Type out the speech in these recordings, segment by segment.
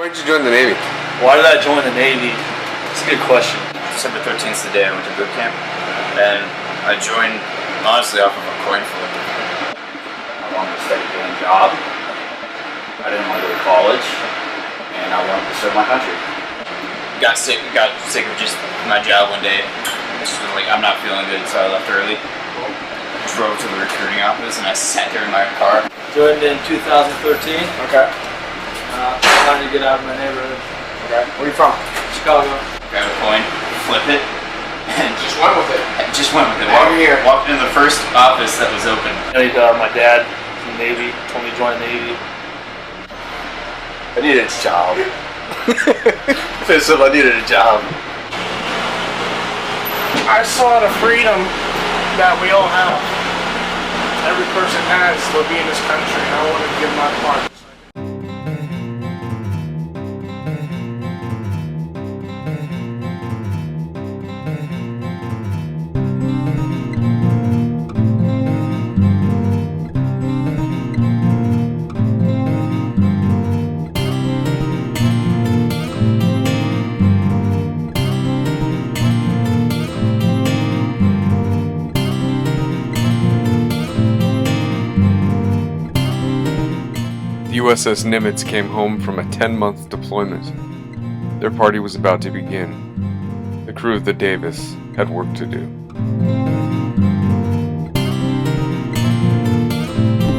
Why did you join the Navy? Why did I join the Navy? It's a good question. December 13th is the day I went to boot camp, and I joined honestly off of a coin flip. I wanted a steady paying job. I didn't want to go to college, and I wanted to serve my country. Got sick of just my job one day. Just was like, I'm not feeling good, so I left early. Drove to the recruiting office, and I sat there in my car. Joined in 2013. Okay. Trying to get out of my neighborhood. Okay. Where are you from? Chicago. Grab a coin, flip it, and Just went with it. Walked into the first office that was open. My dad in the Navy told me to join the Navy. I needed a job. I needed a job. I saw the freedom that we all have. Every person has to be in this country, and I want to give my part. The USS Nimitz came home from a 10-month deployment. Their party was about to begin. The crew of the Davis had work to do.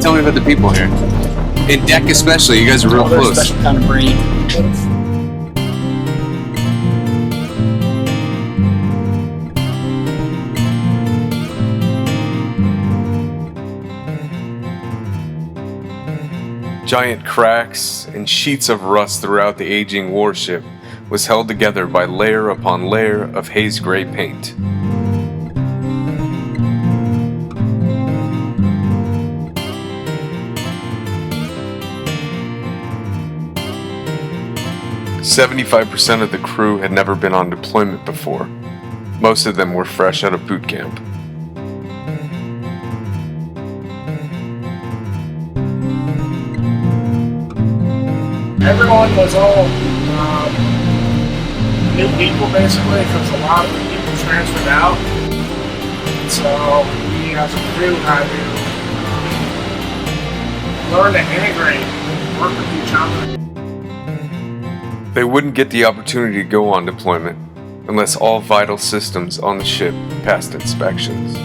Tell me about the people here. In deck especially, you guys are real close. Special kind of breed. Giant cracks and sheets of rust throughout the aging warship was held together by layer upon layer of haze gray paint. "75% of the crew had never been on deployment before. Most of them were fresh out of boot camp. Everyone was all new people, basically, because a lot of the people transferred out. So we, as a crew, had to learn to integrate, work with each other. They wouldn't get the opportunity to go on deployment unless all vital systems on the ship passed inspections.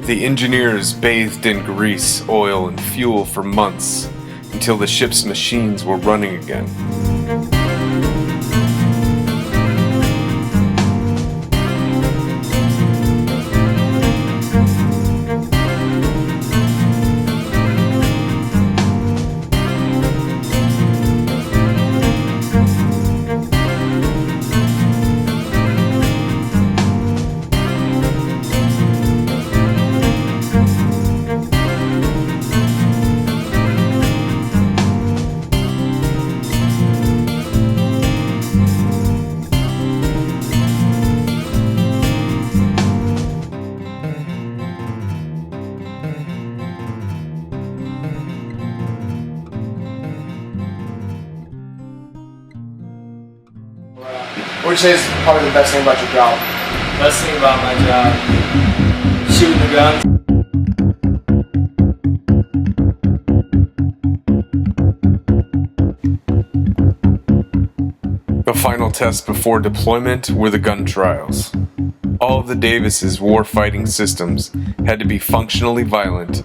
The engineers bathed in grease, oil, and fuel for months until the ship's machines were running again. What would you say is probably the best thing about your job? Best thing about my job, shooting the guns. The final test before deployment were the gun trials. All of the Davis's war-fighting systems had to be functionally violent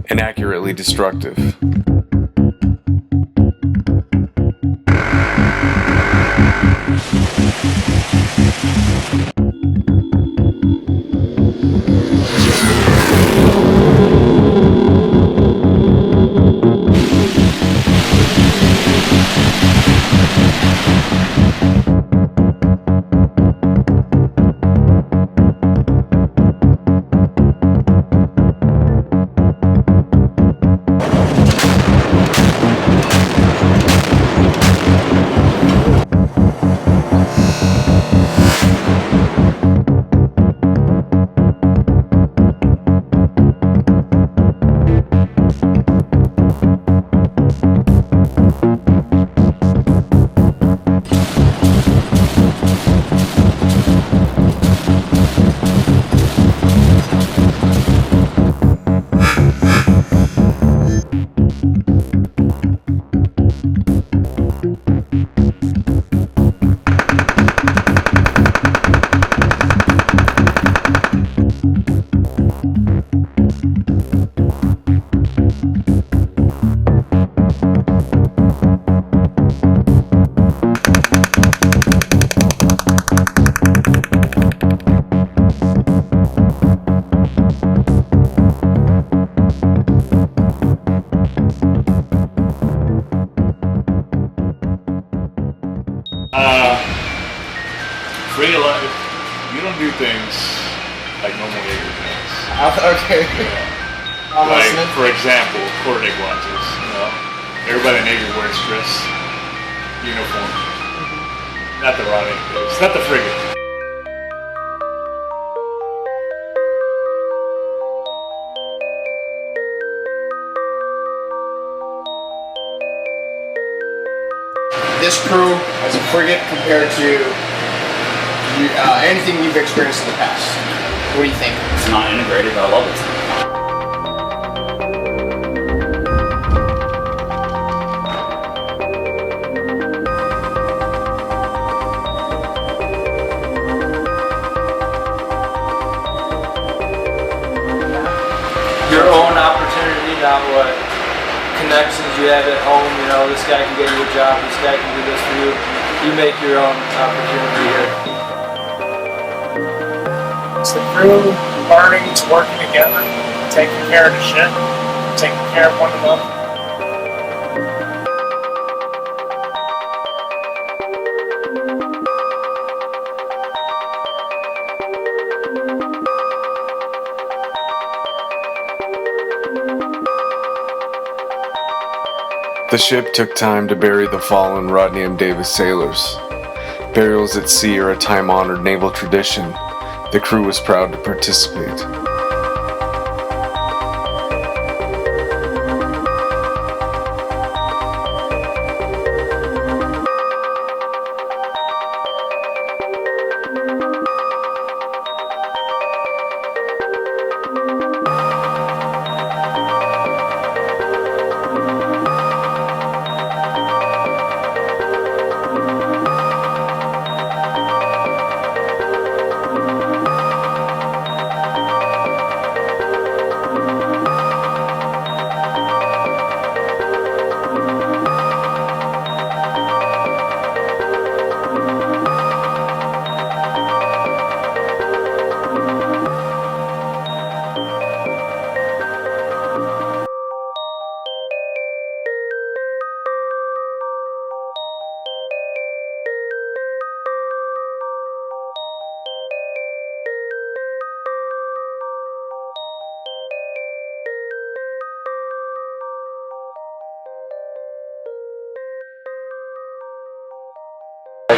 and accurately destructive. Frigate life, you don't do things like normal Navy things. Okay. Yeah. I'm Like, listening. for example, quarterdeck watches. You know, everybody in the Navy wears dress uniform. Not the Rodney, it's not the Frigate. This crew as a frigate compared to anything you've experienced in the past. What do you think? It's not integrated, but I love it. Your own opportunity, not what connections you have at home. You know, this guy can get you a job, this guy can do this for you. You make your own opportunity here. It's the crew learning to working together, taking care of the ship, taking care of one another. The ship took time to bury the fallen Rodney M. Davis sailors. Burials at sea are a time-honored naval tradition. The crew was proud to participate.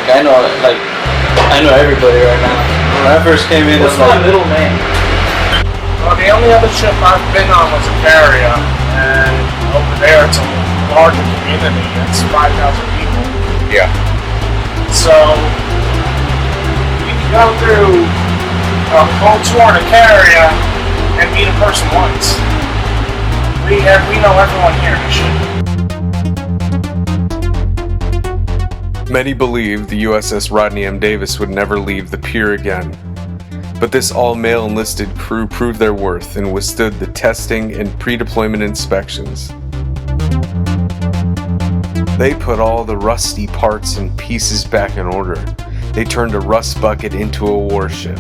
I know everybody right now. When I first came in, what's my middle name? Well, the only other ship I've been on was a carrier, and over there it's a larger community. It's 5,000 people. Yeah. So you can go through a whole tour in a carrier and meet a person once. We know everyone here in the ship. Many believed the USS Rodney M. Davis would never leave the pier again. But this all-male enlisted crew proved their worth and withstood the testing and pre-deployment inspections. They put all the rusty parts and pieces back in order. They turned a rust bucket into a warship,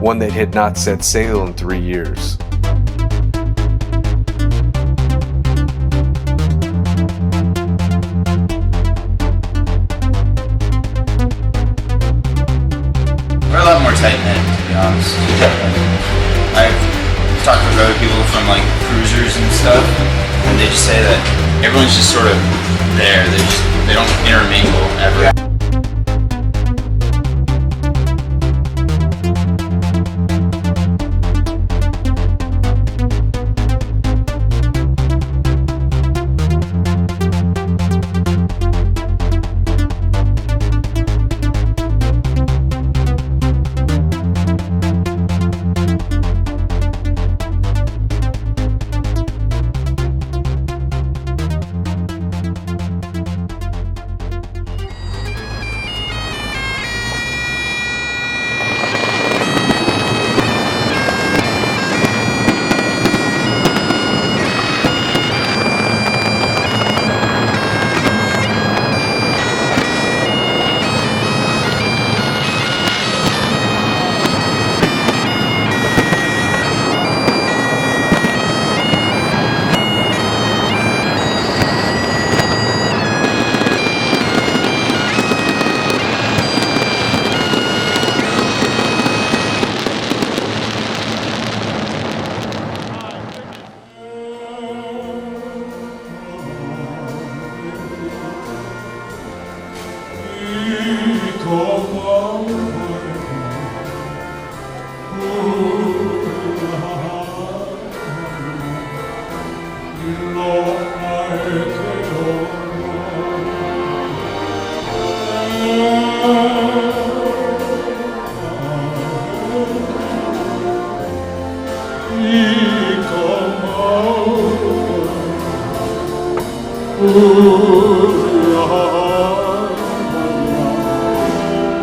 one that had not set sail in 3 years. We're a lot more tight-knit, to be honest. I've talked with other people from like cruisers and stuff, and they just say that everyone's just sort of there. They don't intermingle ever.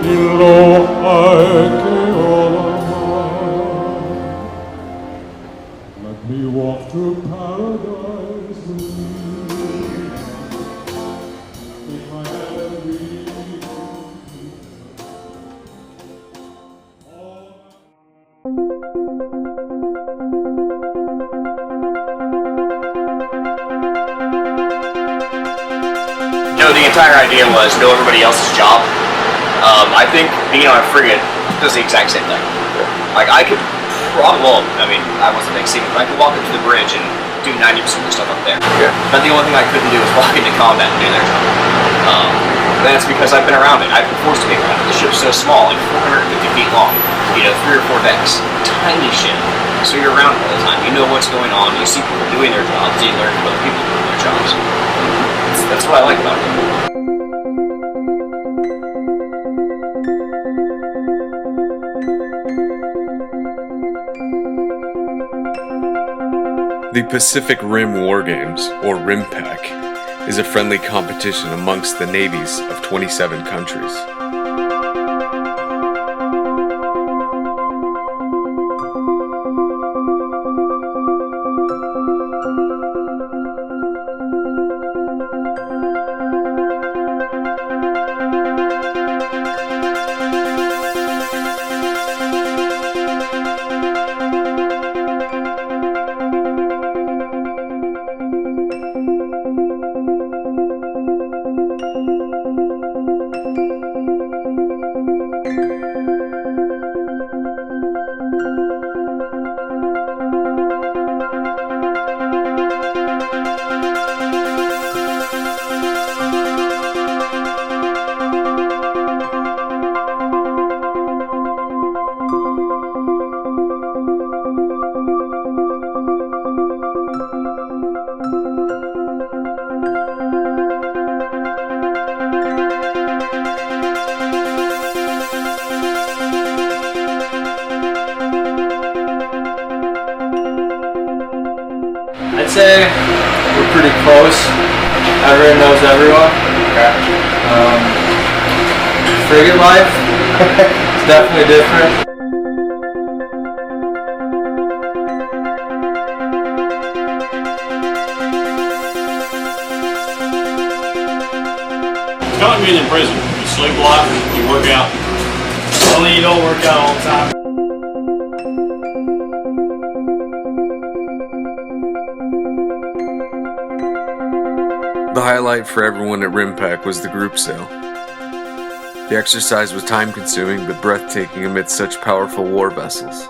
Let me walk to paradise with you. In my every You know, the entire idea was know everybody else's job. I think being on a frigate does the exact same thing. Like I could well, I mean, I wasn't big secret, but I could walk up to the bridge and do 90% of the stuff up there. Yeah. But the only thing I couldn't do was walk into combat and do their job. That's because I've been around it. I've been forced to be around it. The ship's so small, like 450 feet long. You know, 3 or 4 decks. Tiny ship. So you're around all the time. You know what's going on. You see people doing their jobs. You learn from other people doing their jobs. That's what I like about it. The Pacific Rim War Games, or Rimpac, is a friendly competition amongst the navies of 27 countries. I'd say we're pretty close. Everyone knows everyone. Frigate life is definitely different. It's kind of like being in prison. You sleep a lot, you work out. Only you don't work out all the time. The highlight for everyone at Rimpac was the group sail. The exercise was time-consuming but breathtaking amidst such powerful war vessels.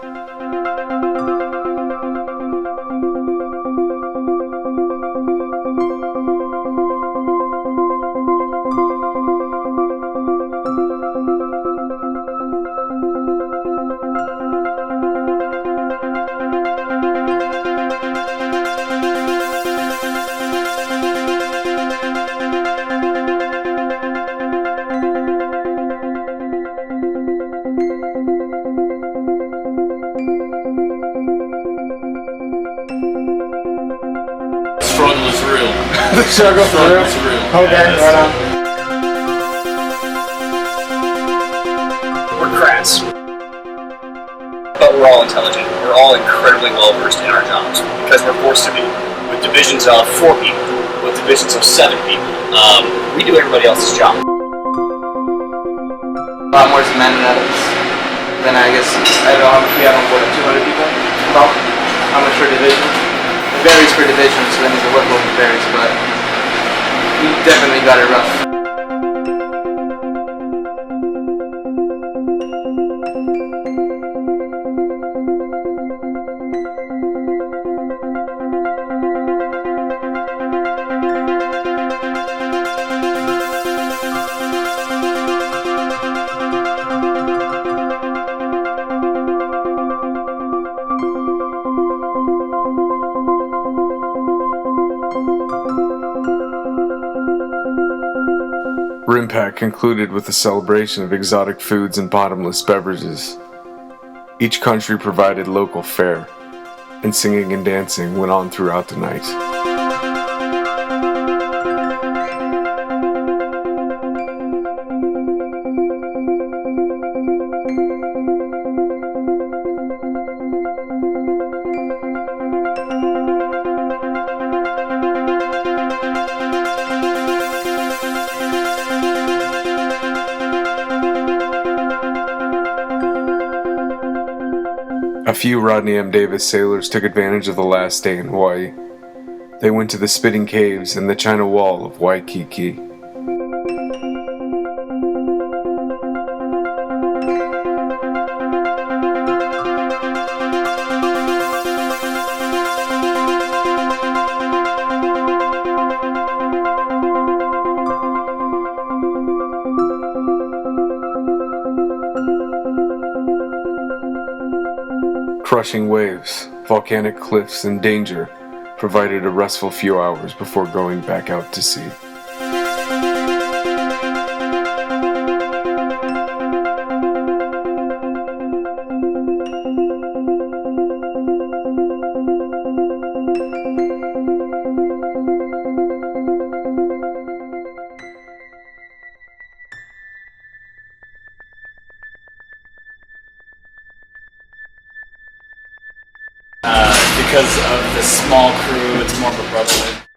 Struggle is real. The struggle for real. is real. Okay, Yeah, right on. We're crass. But we're all intelligent. We're all incredibly well versed in our jobs because we're forced to be. With divisions of 4 people, with divisions of 7 people, we do everybody else's job. A lot more men than others. Then I guess, I don't know how much we have on board, 200 people? About how much per division? It varies per division, so that means the workload varies, but we definitely got it rough. Rimpac concluded with a celebration of exotic foods and bottomless beverages. Each country provided local fare, and singing and dancing went on throughout the night. A few Rodney M. Davis sailors took advantage of the last day in Hawaii. They went to the Spitting Caves and the China Wall of Waikiki. Crushing waves, volcanic cliffs, and danger provided a restful few hours before going back out to sea. Because of the small crew, it's more of a brotherhood.